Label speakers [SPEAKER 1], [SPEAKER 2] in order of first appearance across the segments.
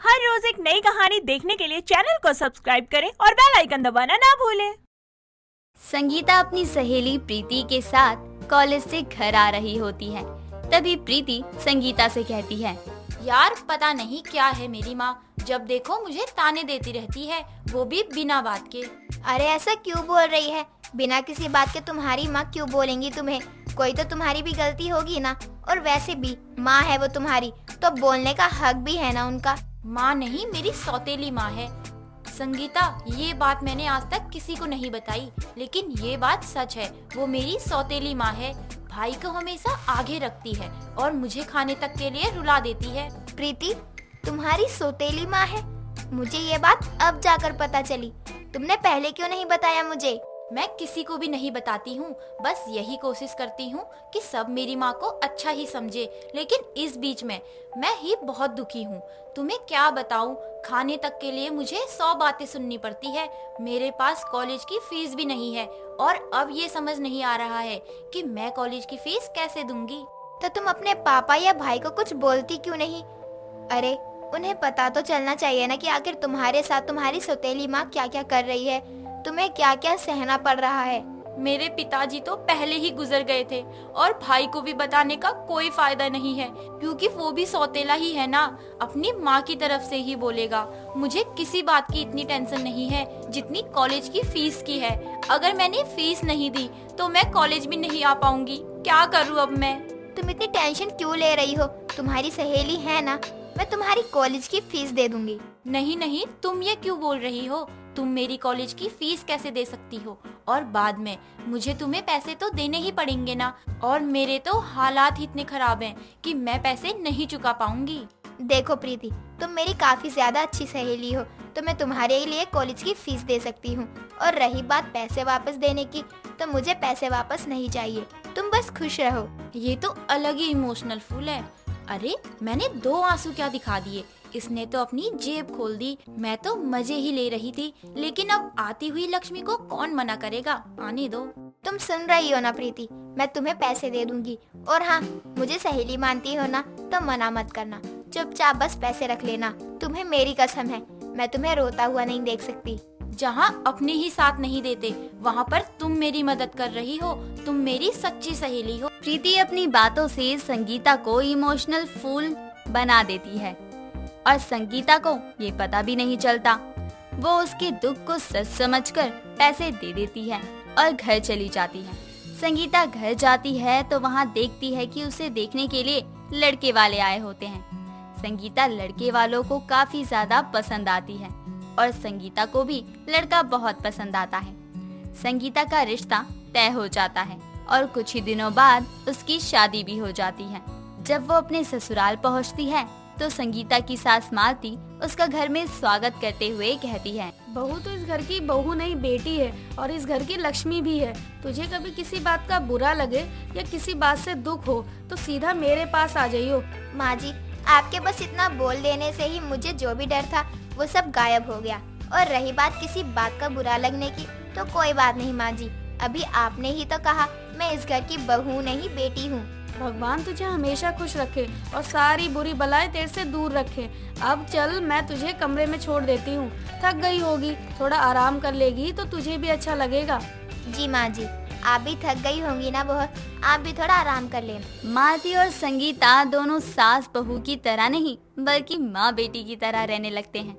[SPEAKER 1] हर रोज एक नई कहानी देखने के लिए चैनल को सब्सक्राइब करें और बेल आइकन दबाना ना भूलें।
[SPEAKER 2] संगीता अपनी सहेली प्रीति के साथ कॉलेज से घर आ रही होती है। तभी प्रीति संगीता से कहती है,
[SPEAKER 3] यार पता नहीं क्या है मेरी माँ, जब देखो मुझे ताने देती रहती है, वो भी बिना बात के।
[SPEAKER 4] अरे ऐसा क्यों बोल रही है? बिना किसी बात के तुम्हारी माँ क्यों बोलेंगी तुम्हें? कोई तो तुम्हारी भी गलती होगी ना। और वैसे भी माँ है वो तुम्हारी, तो बोलने का हक भी है ना उनका।
[SPEAKER 3] माँ नहीं, मेरी सौतेली माँ है। संगीता, ये बात मैंने आज तक किसी को नहीं बताई, लेकिन ये बात सच है, वो मेरी सौतेली माँ है। भाई को हमेशा आगे रखती है और मुझे खाने तक के लिए रुला देती है।
[SPEAKER 4] प्रीति, तुम्हारी सौतेली माँ है? मुझे ये बात अब जाकर पता चली। तुमने पहले क्यों नहीं बताया मुझे?
[SPEAKER 3] मैं किसी को भी नहीं बताती हूँ, बस यही कोशिश करती हूँ कि सब मेरी माँ को अच्छा ही समझे। लेकिन इस बीच में मैं ही बहुत दुखी हूँ। तुम्हें क्या बताऊँ, खाने तक के लिए मुझे 100 बातें सुननी पड़ती है। मेरे पास कॉलेज की फीस भी नहीं है और अब ये समझ नहीं आ रहा है कि मैं कॉलेज की फीस कैसे दूंगी।
[SPEAKER 4] तो तुम अपने पापा या भाई को कुछ बोलती क्यों नहीं? अरे उन्हें पता तो चलना चाहिए ना कि आखिर तुम्हारे साथ तुम्हारी सौतेली माँ क्या क्या कर रही है, तुम्हें क्या क्या सहना पड़ रहा है।
[SPEAKER 3] मेरे पिताजी तो पहले ही गुजर गए थे और भाई को भी बताने का कोई फायदा नहीं है, क्योंकि वो भी सौतेला ही है ना, अपनी माँ की तरफ से ही बोलेगा। मुझे किसी बात की इतनी टेंशन नहीं है जितनी कॉलेज की फीस की है। अगर मैंने फीस नहीं दी तो मैं कॉलेज भी नहीं आ पाऊंगी। क्या करूँ अब मैं?
[SPEAKER 4] तुम इतनी टेंशन क्यों ले रही हो? तुम्हारी सहेली है ना, मैं तुम्हारी कॉलेज की फीस दे दूंगी।
[SPEAKER 3] नहीं नहीं, तुम ये क्यों बोल रही हो? तुम मेरी कॉलेज की फीस कैसे दे सकती हो? और बाद में मुझे तुम्हें पैसे तो देने ही पड़ेंगे ना, और मेरे तो हालात ही इतने खराब हैं कि मैं पैसे नहीं चुका पाऊंगी।
[SPEAKER 4] देखो प्रीति, तुम मेरी काफी ज्यादा अच्छी सहेली हो, तो मैं तुम्हारे लिए कॉलेज की फीस दे सकती हूँ। और रही बात पैसे वापस देने की, तो मुझे पैसे वापस नहीं चाहिए, तुम बस खुश रहो।
[SPEAKER 3] ये तो अलग ही इमोशनल फूल है। अरे मैंने 2 आंसू क्या दिखा दिए, इसने तो अपनी जेब खोल दी। मैं तो मजे ही ले रही थी, लेकिन अब आती हुई लक्ष्मी को कौन मना करेगा? आने दो।
[SPEAKER 4] तुम सुन रही हो ना प्रीति, मैं तुम्हें पैसे दे दूंगी। और हाँ, मुझे सहेली मानती हो ना, तो मना मत करना, चुपचाप बस पैसे रख लेना। तुम्हें मेरी कसम है, मैं तुम्हें रोता हुआ नहीं देख सकती।
[SPEAKER 3] जहाँ अपने ही साथ नहीं देते, वहाँ पर तुम मेरी मदद कर रही हो। तुम मेरी सच्ची सहेली हो।
[SPEAKER 2] प्रीति अपनी बातों से संगीता को इमोशनल फूल बना देती है और संगीता को ये पता भी नहीं चलता। वो उसके दुख को सच समझकर पैसे दे देती है और घर चली जाती है। संगीता घर जाती है तो वहाँ देखती है कि उसे देखने के लिए लड़के वाले आए होते हैं। संगीता लड़के वालों को काफी ज्यादा पसंद आती है और संगीता को भी लड़का बहुत पसंद आता है। संगीता का रिश्ता तय हो जाता है और कुछ ही दिनों बाद उसकी शादी भी हो जाती है। जब वो अपने ससुराल पहुंचती है तो संगीता की सास मालती उसका घर में स्वागत करते हुए कहती है,
[SPEAKER 5] बहू तो इस घर की बहू नहीं बेटी है और इस घर की लक्ष्मी भी है। तुझे कभी किसी बात का बुरा लगे या किसी बात से दुख हो तो सीधा मेरे पास आ जाइयो।
[SPEAKER 4] माँ जी, आपके बस इतना बोल देने से ही मुझे जो भी डर था वो सब गायब हो गया। और रही बात किसी बात का बुरा लगने की, तो कोई बात नहीं माँ जी, अभी आपने ही तो कहा मैं इस घर की बहू नहीं बेटी हूँ।
[SPEAKER 5] भगवान तुझे हमेशा खुश रखे और सारी बुरी बलाएं तेरे से दूर रखे। अब चल, मैं तुझे कमरे में छोड़ देती हूँ। थक गई होगी, थोड़ा आराम कर लेगी तो तुझे भी अच्छा लगेगा।
[SPEAKER 4] जी माँ जी, आप भी थक गई होंगी ना बहुत, आप भी थोड़ा आराम कर लेना।
[SPEAKER 2] मालती और संगीता दोनों सास बहू की तरह नहीं बल्कि माँ बेटी की तरह रहने लगते हैं।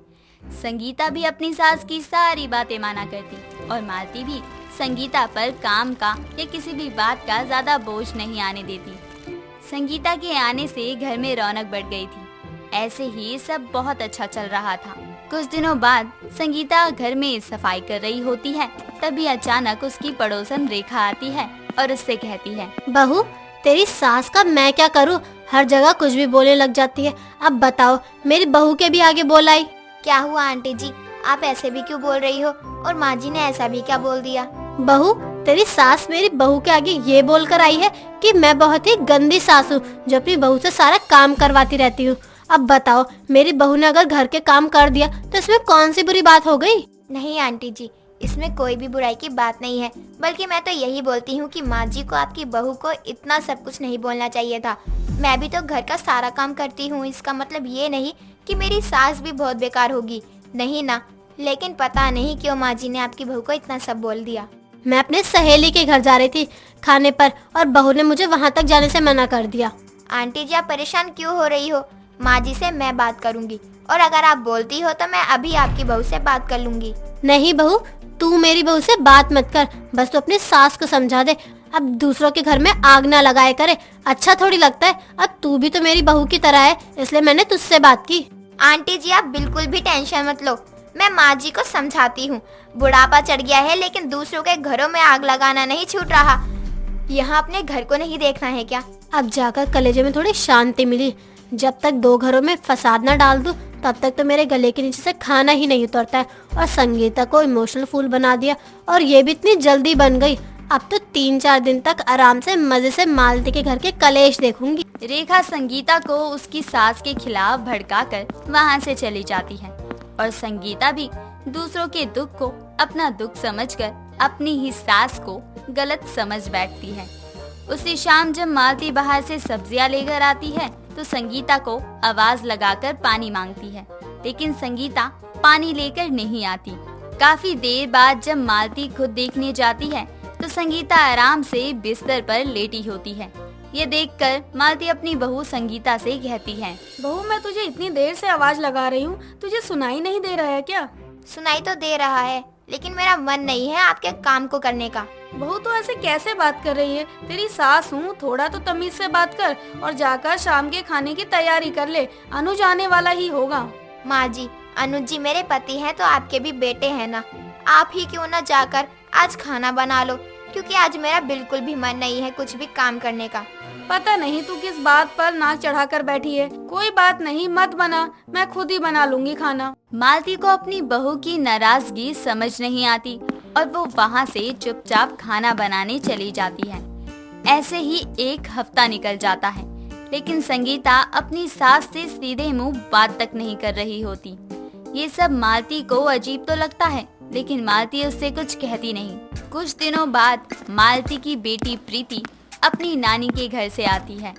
[SPEAKER 2] संगीता भी अपनी सास की सारी बातें माना करती और मालती भी संगीता पर काम का या किसी भी बात का ज्यादा बोझ नहीं आने देती। संगीता के आने से घर में रौनक बढ़ गई थी। ऐसे ही सब बहुत अच्छा चल रहा था। कुछ दिनों बाद संगीता घर में सफाई कर रही होती है, तभी अचानक उसकी पड़ोसन रेखा आती है और उससे कहती है,
[SPEAKER 6] बहू, तेरी सास का मैं क्या करूं? हर जगह कुछ भी बोलने लग जाती है। अब बताओ, मेरी बहू के भी आगे बोल आई।
[SPEAKER 4] क्या हुआ आंटी जी, आप ऐसे भी क्यों बोल रही हो? और माँ जी ने ऐसा भी क्या बोल दिया?
[SPEAKER 6] बहू, तेरी सास मेरी बहू के आगे ये बोल कर आई है कि मैं बहुत ही गंदी सास हूँ जो अपनी बहू से सारा काम करवाती रहती हूँ। अब बताओ, मेरी बहू ने अगर घर के काम कर दिया तो इसमें कौन सी बुरी बात हो गई?
[SPEAKER 4] नहीं आंटी जी, इसमें कोई भी बुराई की बात नहीं है, बल्कि मैं तो यही बोलती हूँ कि माँ जी को आपकी बहू को इतना सब कुछ नहीं बोलना चाहिए था। मैं भी तो घर का सारा काम करती हूँ, इसका मतलब ये नहीं कि मेरी सास भी बहुत बेकार होगी, नहीं ना। लेकिन पता नहीं क्यों माँ जी ने आपकी बहू को इतना सब बोल दिया।
[SPEAKER 6] मैं अपने सहेली के घर जा रही थी खाने पर और बहू ने मुझे वहाँ तक जाने से मना कर दिया।
[SPEAKER 4] आंटी जी, आप परेशान क्यों हो रही हो? माँ जी से मैं बात करूँगी, और अगर आप बोलती हो तो मैं अभी आपकी बहू से बात कर लूँगी।
[SPEAKER 6] नहीं बहू, तू मेरी बहू से बात मत कर, बस तू अपनी सास को समझा दे अब दूसरों के घर में आग ना लगाए करे। अच्छा थोड़ी लगता है, अब तू भी तो मेरी बहू की तरह है, इसलिए मैंने तुझसे बात की।
[SPEAKER 4] आंटी जी, आप बिल्कुल भी टेंशन मत लो, मैं माँ जी को समझाती हूँ। बुढ़ापा चढ़ गया है, लेकिन दूसरों के घरों में आग लगाना नहीं छूट रहा। यहाँ अपने घर को नहीं देखना है क्या?
[SPEAKER 6] अब जाकर कलेजे में थोड़ी शांति मिली। जब तक 2 घरों में फसाद ना डाल दूं, तब तक तो मेरे गले के नीचे से खाना ही नहीं उतरता है। और संगीता को इमोशनल फूल बना दिया, और ये भी इतनी जल्दी बन गई। अब तो 3-4 दिन तक आराम से मजे से मालती के घर के कलेश देखूंगी।
[SPEAKER 2] रेखा संगीता को उसकी सास के खिलाफ भड़काकर वहाँ से चली जाती है और संगीता भी दूसरों के दुख को अपना दुख समझकर अपनी ही सास को गलत समझ बैठती है। उसी शाम जब मालती बाहर से सब्जियां लेकर आती है तो संगीता को आवाज लगाकर पानी मांगती है, लेकिन संगीता पानी लेकर नहीं आती। काफी देर बाद जब मालती खुद देखने जाती है तो संगीता आराम से बिस्तर पर लेटी होती है। ये देखकर मालती अपनी बहू संगीता से कहती है,
[SPEAKER 5] बहू, मैं तुझे इतनी देर से आवाज लगा रही हूँ, तुझे सुनाई नहीं दे रहा है क्या?
[SPEAKER 4] सुनाई तो दे रहा है, लेकिन मेरा मन नहीं है आपके काम को करने का।
[SPEAKER 5] बहू, तो ऐसे कैसे बात कर रही है? तेरी सास हूँ, थोड़ा तो तमीज से बात कर और जाकर शाम के खाने की तैयारी कर ले, अनुज आने वाला ही होगा।
[SPEAKER 4] माँ जी, अनुज जी मेरे पति हैं तो आपके भी बेटे हैं ना, आप ही क्यों ना जाकर आज खाना बना लो, क्योंकि आज मेरा बिल्कुल भी मन नहीं है कुछ भी काम करने का।
[SPEAKER 5] पता नहीं तू किस बात पर नाक चढ़ा कर बैठी है। कोई बात नहीं, मत बना, मैं खुद ही बना लूंगी खाना।
[SPEAKER 2] मालती को अपनी बहू की नाराजगी समझ नहीं आती और वो वहाँ से चुपचाप खाना बनाने चली जाती है। ऐसे ही 1 हफ्ता निकल जाता है, लेकिन संगीता अपनी सास से सीधे मुंह बात तक नहीं कर रही होती। ये सब मालती को अजीब तो लगता है, लेकिन मालती उससे कुछ कहती नहीं। कुछ दिनों बाद मालती की बेटी प्रीति अपनी नानी के घर से आती है,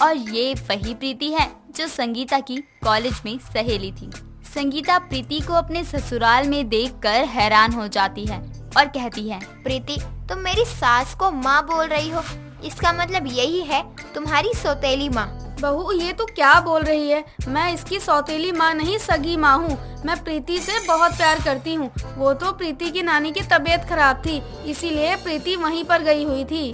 [SPEAKER 2] और ये वही प्रीति है जो संगीता की कॉलेज में सहेली थी। संगीता प्रीति को अपने ससुराल में देखकर हैरान हो जाती है और कहती है,
[SPEAKER 4] प्रीति, तुम मेरी सास को माँ बोल रही हो, इसका मतलब यही है तुम्हारी सौतेली माँ।
[SPEAKER 5] बहू, ये तू क्या बोल रही है? मैं इसकी सौतेली माँ नहीं, सगी माँ हूँ। मैं प्रीति से बहुत प्यार करती हूँ। वो तो प्रीति की नानी की तबीयत खराब थी, इसीलिए प्रीति वहीं पर गई हुई थी।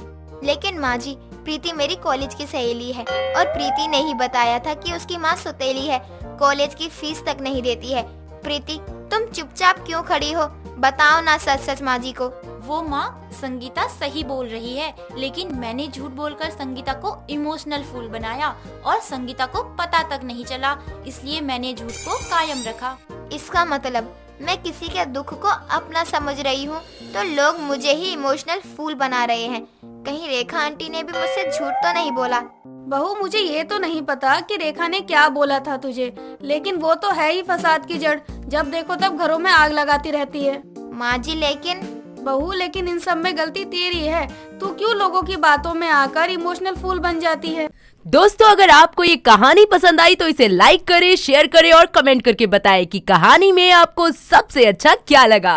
[SPEAKER 4] लेकिन माँ जी, प्रीति मेरी कॉलेज की सहेली है, और प्रीति ने ही बताया था कि उसकी माँ सौतेली है, कॉलेज की फीस तक नहीं देती है। प्रीति, तुम चुपचाप क्यों खड़ी हो? बताओ ना सच सच माँ जी को।
[SPEAKER 3] वो माँ, संगीता सही बोल रही है, लेकिन मैंने झूठ बोलकर संगीता को इमोशनल फूल बनाया और संगीता को पता तक नहीं चला, इसलिए मैंने झूठ को कायम रखा।
[SPEAKER 4] इसका मतलब मैं किसी के दुख को अपना समझ रही हूँ तो लोग मुझे ही इमोशनल फूल बना रहे हैं। कहीं रेखा आंटी ने भी मुझसे झूठ तो नहीं बोला?
[SPEAKER 5] बहू, मुझे ये तो नहीं पता कि रेखा ने क्या बोला था तुझे, लेकिन वो तो है ही फसाद की जड़। जब देखो तब घरों में आग लगाती रहती है।
[SPEAKER 4] माँ जी, लेकिन
[SPEAKER 5] लेकिन इन सब में गलती तेरी है। तू क्यों लोगों की बातों में आकर इमोशनल फूल बन जाती है?
[SPEAKER 7] दोस्तों, अगर आपको ये कहानी पसंद आई तो इसे लाइक करें, शेयर करें और कमेंट करके बताएं कि कहानी में आपको सबसे अच्छा क्या लगा।